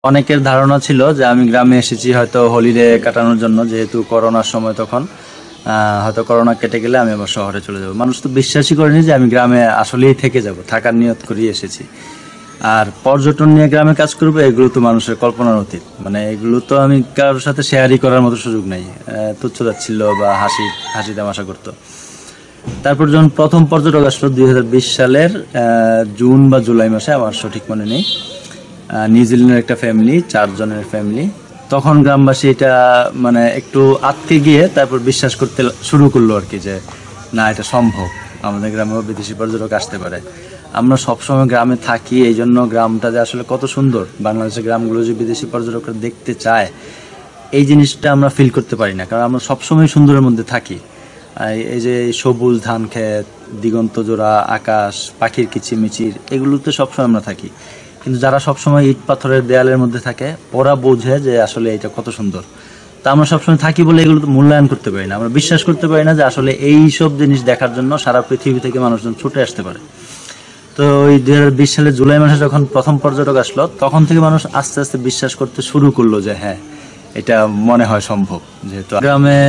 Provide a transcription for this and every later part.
অনেকের ধারণা ছিল যে আমি গ্রামে এসেছি হয়তো হলিডে কাটানোর জন্য, যেহেতু করোনার সময় তখন হয়তো করোনা কেটে গেলে আমি আবার শহরে চলে যাব। মানুষ তো বিশ্বাসই করেনি যে আমি গ্রামে আসলেই থেকে যাব, থাকার নিয়ত করেই এসেছি। আর পর্যটন নিয়ে গ্রামে কাজ করবো, এগুলো তো মানুষের কল্পনার অতীত। মানে এগুলো তো আমি কারোর সাথে শেয়ারই করার মতো সুযোগ নাই। তুচ্ছ যাচ্ছিল বা হাসি হাসি তামাশা করতো। তারপর যখন প্রথম পর্যটক আসলো 2020 সালের জুন বা জুলাই মাসে, আমার সঠিক মনে নেই, নিউজিল্যান্ডের একটা ফ্যামিলি, 4 জনের ফ্যামিলি। তখন গ্রামবাসী এটা মানে একটু আটকে গিয়ে তারপর বিশ্বাস করতে শুরু করলো আর কি, যে না, এটা সম্ভব, আমাদের গ্রামেও বিদেশি পর্যটক আসতে পারে। আমরা সবসময় গ্রামে থাকি, এই জন্য গ্রামটা যে আসলে কত সুন্দর, বাংলাদেশের গ্রামগুলো যে বিদেশি পর্যটকরা দেখতে চায়, এই জিনিসটা আমরা ফিল করতে পারি না, কারণ আমরা সবসময় সুন্দরের মধ্যে থাকি। এই যে সবুজ ধান ক্ষেত, দিগন্ত জোড়া আকাশ, পাখির কিচিরমিচির, এগুলোতে সবসময় আমরা থাকি। কিন্তু যারা সবসময় ইট পাথরের দেয়ালের মধ্যে থাকে, ওরা বোঝে যে আসলে এটা কত সুন্দর। তা আমরা সবসময় থাকি বলে এগুলো তো মূল্যায়ন করতে পারি না, আমরা বিশ্বাস করতে পারি না যে আসলে এই সব জিনিস দেখার জন্য সারা পৃথিবী থেকে মানুষজন ছুটে আসতে পারে। তো ওই 2020 সালে জুলাই মাসে যখন প্রথম পর্যটক আসলো, তখন থেকে মানুষ আস্তে আস্তে বিশ্বাস করতে শুরু করলো যে হ্যাঁ, এটা মনে হয় সম্ভব। যেহেতু গ্রামে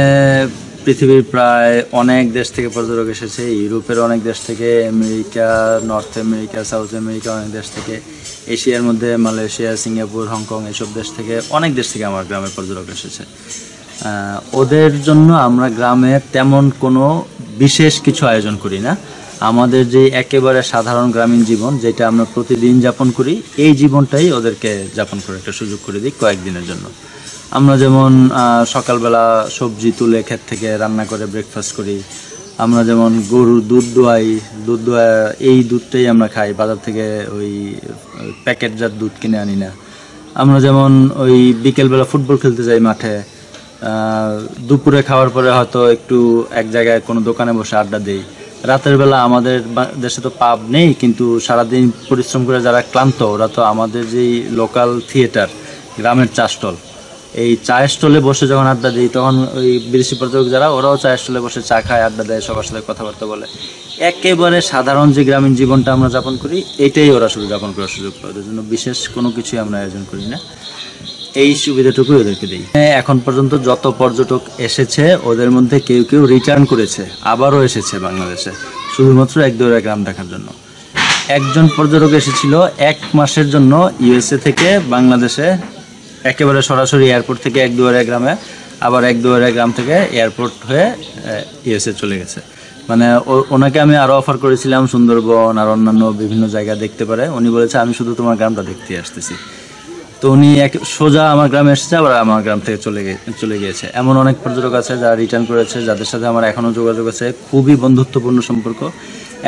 পৃথিবীর প্রায় অনেক দেশ থেকে পর্যটক এসেছে, ইউরোপের অনেক দেশ থেকে, America, north America, south America অনেক দেশ থেকে, এশিয়ার মধ্যে মালয়েশিয়া, সিঙ্গাপুর, হংকং, এইসব দেশ থেকে, অনেক দেশ থেকে আমার গ্রামে পর্যটক এসেছে। ওদের জন্য আমরা গ্রামে তেমন কোনো বিশেষ কিছু আয়োজন করি না। আমাদের যে একেবারে সাধারণ গ্রামীণ জীবন, যেটা আমরা প্রতিদিন যাপন করি, এই জীবনটাই ওদেরকে যাপন করে একটা সুযোগ করে দিই কয়েকদিনের জন্য। আমরা যেমন সকালবেলা সবজি তুলে ক্ষেত থেকে রান্না করে ব্রেকফাস্ট করি। আমরা যেমন গরুর দুধ দোয়াই, এই দুধটাই আমরা খাই, বাজার থেকে ওই প্যাকেটজাত দুধ কিনে আনি না। আমরা যেমন ওই বিকেলবেলা ফুটবল খেলতে যাই মাঠে, দুপুরে খাওয়ার পরে হয়তো একটু এক জায়গায় কোনো দোকানে বসে আড্ডা দিই। রাতের বেলা আমাদের দেশে তো পাব নেই, কিন্তু সারাদিন পরিশ্রম করে যারা ক্লান্ত, ওরা তো আমাদের যেই লোকাল থিয়েটার, গ্রামের চা স্টল, এই চায়ের স্টলে বসে যখন আড্ডা দিই, তখন ওই বিদেশি পর্যটক যারা, ওরাও চায়ের স্টলে বসে চা খায়, আড্ডা দেয়, সবার সাথে কথাবার্তা বলে। একেবারে সাধারণ যে গ্রামীণ জীবনটা আমরা যাপন করি, এটাই ওরা শুধু যাপন করার সুযোগ পায়। ওদের জন্য বিশেষ কোনো কিছুই আমরা আয়োজন করি না, এই সুবিধাটুকুই ওদেরকে দিই। এখন পর্যন্ত যত পর্যটক এসেছে, ওদের মধ্যে কেউ কেউ রিটার্ন করেছে, আবারও এসেছে বাংলাদেশে শুধুমাত্র 1-2 গ্রাম দেখার জন্য। একজন পর্যটক এসেছিল 1 মাসের জন্য ইউএসএ থেকে বাংলাদেশে, একেবারে সরাসরি এয়ারপোর্ট থেকে 1-2 গ্রামে, আবার 1-2 গ্রাম থেকে এয়ারপোর্ট হয়ে ইউএসএ চলে গেছে। মানে ওনাকে আমি আরও অফার করেছিলাম সুন্দরবন আর অন্যান্য বিভিন্ন জায়গা দেখতে পারে, উনি বলেছে আমি শুধু তোমার গ্রামটা দেখতে আসতেছি। তো উনি সোজা আমার গ্রামে এসেছে, আবার আমার গ্রাম থেকে চলে গিয়েছে। এমন অনেক পর্যটক আছে যারা রিটার্ন করেছে, যাদের সাথে আমার এখনও যোগাযোগ আছে, খুবই বন্ধুত্বপূর্ণ সম্পর্ক।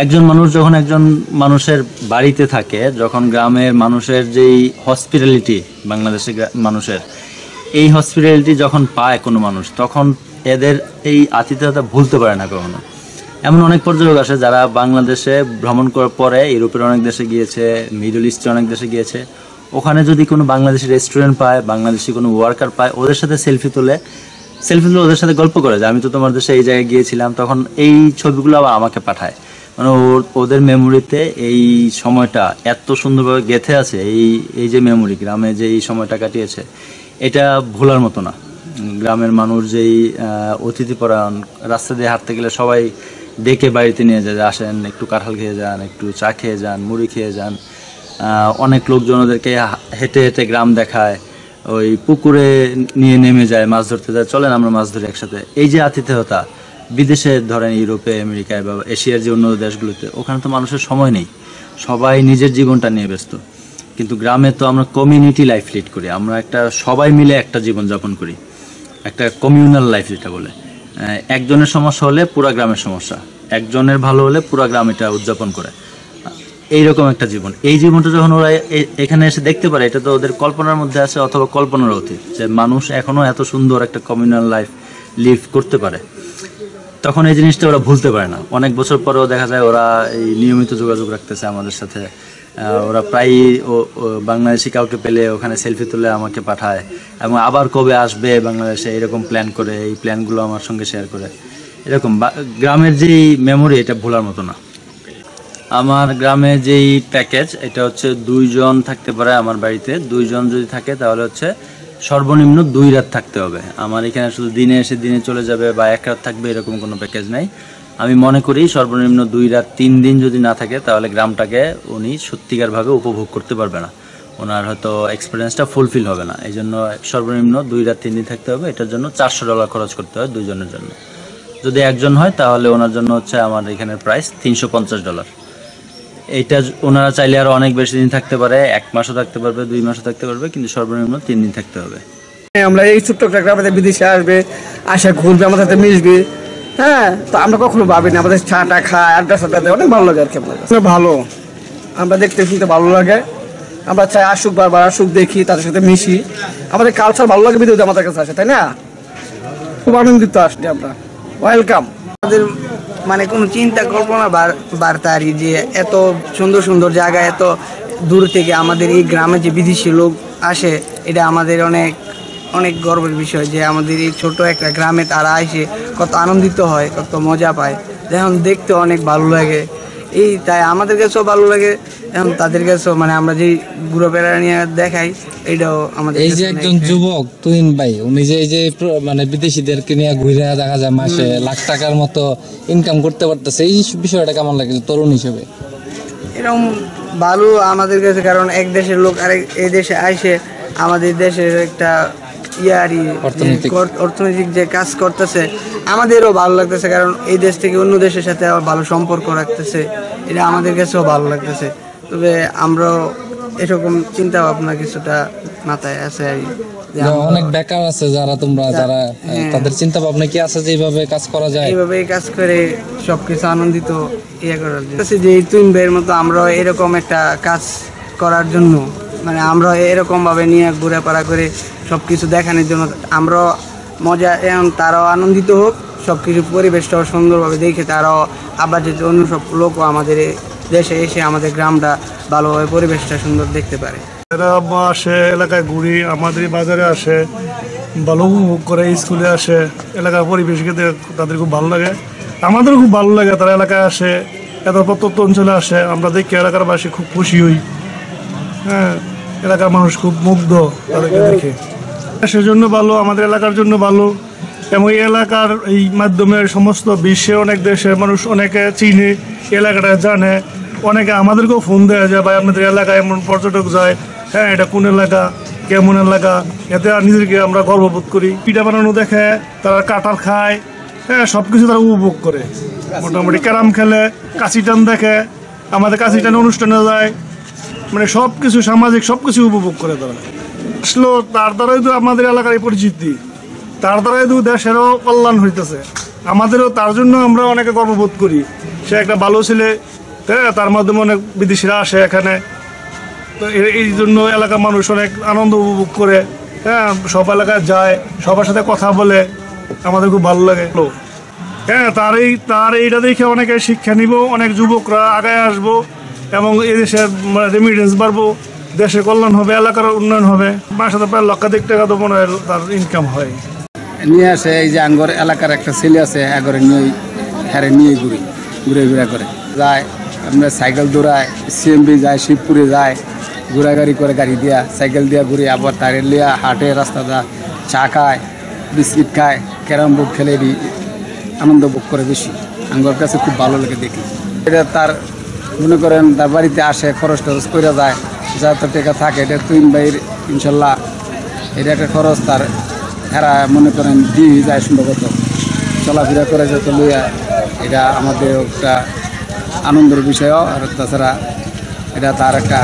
একজন মানুষ যখন একজন মানুষের বাড়িতে থাকে, যখন গ্রামের মানুষের যেই হসপিটালিটি, বাংলাদেশের মানুষের এই হসপিটালিটি যখন পায় কোনো মানুষ, তখন এদের এই আতিথেয়তা ভুলতে পারে না কখনো। এমন অনেক পর্যটক আসে যারা বাংলাদেশে ভ্রমণ করার পরে ইউরোপের অনেক দেশে গিয়েছে, মিডল ইস্টের অনেক দেশে গিয়েছে, ওখানে যদি কোনো বাংলাদেশি রেস্টুরেন্ট পায়, বাংলাদেশি কোনো ওয়ার্কার পায়, ওদের সাথে সেলফি তুলে ওদের সাথে গল্প করে যে আমি তো তোমার দেশে এই জায়গায় গিয়েছিলাম, তখন এই ছবিগুলো আবার আমাকে পাঠায়। মানে ওদের মেমোরিতে এই সময়টা এত সুন্দরভাবে গেঁথে আছে, এই যে মেমোরি, গ্রামে যে এই সময়টা কাটিয়েছে, এটা ভোলার মতো না। গ্রামের মানুষ যেই অতিথিপরায়ণ, রাস্তা দিয়ে হাঁটতে গেলে সবাই ডেকে বাড়িতে নিয়ে যায়, আসেন একটু কাঁঠাল খেয়ে যান, একটু চা খেয়ে যান, মুড়ি খেয়ে যান। অনেক লোকজন ওদেরকে হেঁটে হেঁটে গ্রাম দেখায়, ওই পুকুরে নিয়ে নেমে যায়, মাছ ধরতে যায়, চলেন আমরা মাছ ধরি একসাথে। এই যে আতিথেয়তা, বিদেশে ধরেন ইউরোপে, আমেরিকায় বা এশিয়ার যে উন্নত দেশগুলোতে, ওখানে তো মানুষের সময় নেই, সবাই নিজের জীবনটা নিয়ে ব্যস্ত। কিন্তু গ্রামে তো আমরা কমিউনিটি লাইফ লিড করি, আমরা একটা সবাই মিলে একটা জীবনযাপন করি, একটা কমিউনাল লাইফ যেটা বলে। একজনের সমস্যা হলে পুরা গ্রামের সমস্যা, একজনের ভালো হলে পুরা গ্রাম এটা উদযাপন করে, এইরকম একটা জীবন। এই জীবনটা যখন ওরা এখানে এসে দেখতে পারে, এটা তো ওদের কল্পনার মধ্যে আছে, অথবা কল্পনার অতীত, যে মানুষ এখনো এত সুন্দর একটা কমিউনাল লাইফ লিভ করতে পারে, তখন এই জিনিসটা ওরা ভুলতে পারে না। অনেক বছর পরেও দেখা যায় ওরা এই নিয়মিত যোগাযোগ রাখতেছে আমাদের সাথে। ওরা প্রায়ই বাংলাদেশি কাউকে পেলে ওখানে সেলফি তুলে আমাকে পাঠায়, এবং আবার কবে আসবে বাংলাদেশে এরকম প্ল্যান করে, এই প্ল্যানগুলো আমার সঙ্গে শেয়ার করে। এরকম গ্রামের যেই মেমোরি, এটা ভোলার মতো না। আমার গ্রামে যেই প্যাকেজ, এটা হচ্ছে 2 জন থাকতে পারে আমার বাড়িতে। 2 জন যদি থাকে তাহলে হচ্ছে সর্বনিম্ন 2 রাত থাকতে হবে। আমার এখানে শুধু দিনে এসে দিনে চলে যাবে বা 1 রাত থাকবে এরকম কোনো প্যাকেজ নাই। আমি মনে করি সর্বনিম্ন 2 রাত 3 দিন যদি না থাকে তাহলে গ্রামটাকে উনি সত্যিকারভাবে উপভোগ করতে পারবে না, ওনার হয়তো এক্সপিরিয়েন্সটা ফুলফিল হবে না। এই জন্য সর্বনিম্ন 2 রাত 3 দিন থাকতে হবে। এটার জন্য $400 খরচ করতে হয় 2 জনের জন্য। যদি একজন হয় তাহলে ওনার জন্য হচ্ছে আমার এখানের প্রাইস $350। এইটা ওনারা চাইলে আরো অনেক বেশি দিন থাকতে পারে, 1 মাসও থাকতে পারবে, 2 মাসও থাকতে পারবে, কিন্তু সর্বনিম্ন 3 দিন থাকতে হবে। আমরা এই ছোট্ট একটা গ্রামে বিদেশে আসবে, আসা ঘুরবে, আমাদের সাথে মিশবে, হ্যাঁ, তো আমরা কখনো ভাবিনি। আমাদের চাটা খায়, আড্ডা সাড্ডাতে অনেক ভালো লাগে আর কি। আমাদের ভালো, আমরা দেখতে শুনতে ভালো লাগে। আমরা চাই আসুক, বারবার আসুক, দেখি, তাদের সাথে মিশি। আমাদের কালচার ভালো লাগে বিদেশে আমাদের কাছে আসে, তাই না? খুব আনন্দিত আসলে আমরা। ওয়েলকাম। আমাদের মানে কোনো চিন্তা কল্পনা বার্তারি যে এত সুন্দর সুন্দর জায়গা, এত দূর থেকে আমাদের এই গ্রামে যে বিদেশি লোক আসে, এটা আমাদের অনেক অনেক গর্বের বিষয় যে আমাদের এই ছোট একটা গ্রামে তারা এসে কত আনন্দিত হয়, কত মজা পায়, যেমন দেখতে অনেক ভালো লাগে। এই তাই আমাদের কাছেও ভালো লাগে, এখন তাদের কাছেও, মানে আমরা যে ঘুরে বেড়া নিয়ে দেখাই, এটাও আমাদের। এই যে একজন যুবক তুহিন ভাই, উনি যে এই যে মানে বিদেশিদেরকে নিয়ে ঘুরে দেখা যায় মাসে লাখ টাকার মতো ইনকাম করতে পারতেছে, এই বিষয়টা কেমন লাগে তরুণ হিসেবে? এরকম ভালো আমাদের কাছে, কারণ এক দেশের লোক আরেক এই দেশে আইসে আমাদের দেশের একটা অর্থনৈতিক যে কাজ করতেছে, আমাদেরও ভালো লাগতেছে, কারণ এই দেশ থেকে অন্য দেশের সাথে আবার ভালো সম্পর্ক রাখতেছে, এটা আমাদের কাছেও ভালো লাগতেছে। তবে আমরাও এরকম চিন্তা ভাবনা কিছুটা মাথায় আছে আর অনেক বেকার আছে যারা যারা তাদের চিন্তা ভাবনা কি আছে যে এইভাবে কাজ করা যায়, এইভাবে কাজ করে সবকিছু আনন্দিত করার জন্য যে তুইন ভাইয়ের মতো আমরা এরকম একটা কাজ করার জন্য, মানে আমরা এরকম ভাবে নিয়ে ঘুরেফেরা করে সবকিছু দেখানোর জন্য আমরা মজা, এখন তারাও আনন্দিত হোক, সবকিছু পরিবেশটাও সুন্দরভাবে দেখে তারাও আবার যে অন্য সব লোকও আমাদের দেশে এসে আমাদের গ্রামটা ভালোভাবে পরিবেশটা সুন্দর দেখতে পারে। এরা আসে, এলাকায় ঘুরি, আমাদের বাজারে আসে, ভালো উপভোগ করে, স্কুলে আসে, এলাকার পরিবেশকে তাদের খুব ভালো লাগে, আমাদেরও খুব ভালো লাগে। তারা এলাকায় আসে, এত প্রত্যন্ত অঞ্চলে আসে, আমরা দেখি এলাকার বাসী খুব খুশি হই। হ্যাঁ, এলাকার মানুষ খুব মুগ্ধ তাদেরকে দেখে। সেজন্য ভালো, আমাদের এলাকার জন্য ভালো, এবং এই এলাকার এই মাধ্যমে সমস্ত বিশ্বে অনেক দেশের মানুষ অনেকে চিনে, এলাকাটা জানে, অনেকে আমাদেরকেও ফোন দেওয়া যায়, ভাই আপনাদের এলাকায় এমন পর্যটক যায়, হ্যাঁ এটা কোন এলাকা, কেমন এলাকা, এতে নিজেদেরকে আমরা গর্ববোধ করি। পিঠা বানানো দেখে, তারা কাঁঠাল খায়, হ্যাঁ সব কিছু তারা উপভোগ করে। মোটামুটি ক্যারাম খেলে, কাশি টান দেখে, আমাদের কাশি টান অনুষ্ঠানে যায়, মানে সব কিছু সামাজিক সব কিছু উপভোগ করে তারা। আসলো তার দ্বারাই তো আমাদের এলাকার এই পরিচিতি, তার দ্বারাই তো দেশেরও কল্যাণ হইতেছে, আমাদেরও তার জন্য আমরা অনেকে গর্ববোধ করি। সে একটা ভালো ছেলে, হ্যাঁ, তার মাধ্যমে অনেক বিদেশিরা আসে এখানে, তো এই জন্য এলাকার মানুষ অনেক আনন্দ উপভোগ করে, হ্যাঁ সব এলাকায় যায়, সবার সাথে কথা বলে, আমাদের খুব ভালো লাগে। হ্যাঁ, তার এইটা দেখে অনেকে শিক্ষা নিব, অনেক যুবকরা আগায় আসবো, এবং এই দেশের রেমিটেন্স বাড়বো, দেশের কল্যাণ হবে, এলাকার উন্নয়ন হবে। মাসে তো প্রায় লক্ষাধিক টাকা তো মনে হয় তার ইনকাম হয়। নিয়ে আসে, এই যে আঙ্গর এলাকার একটা ছেলে আছে, এগরে নিয়ে ঘুরে করে যায়। আমরা সাইকেল দৌড়ায়, সিএমবি যায়, শিবপুরে যায়, ঘোরাগাড়ি করে, গাড়ি দিয়া সাইকেল দিয়া ঘুরে, আবার তারের লিয়া হাটে রাস্তা দা চা খায়, বিস্কিট খায়, ক্যারাম বোর্ড খেলে, আনন্দ ভোগ করে বেশি। আঙ্গর কাছে খুব ভালো লাগে দেখি। এটা তার মনে করেন তার বাড়িতে আসে, খরচ টরচ করে যায়, যা তো টাকা থাকে, এটা তুইন ভাইয়ের ইনশাল্লাহ এটা একটা খরচ তার এরা মনে করেন দিয়ে যায় সম্ভবত, চলাফেরা করে যত লইয়া, এটা আমাদের একটা আনন্দের বিষয়। আর তাছাড়া এটা তার একটা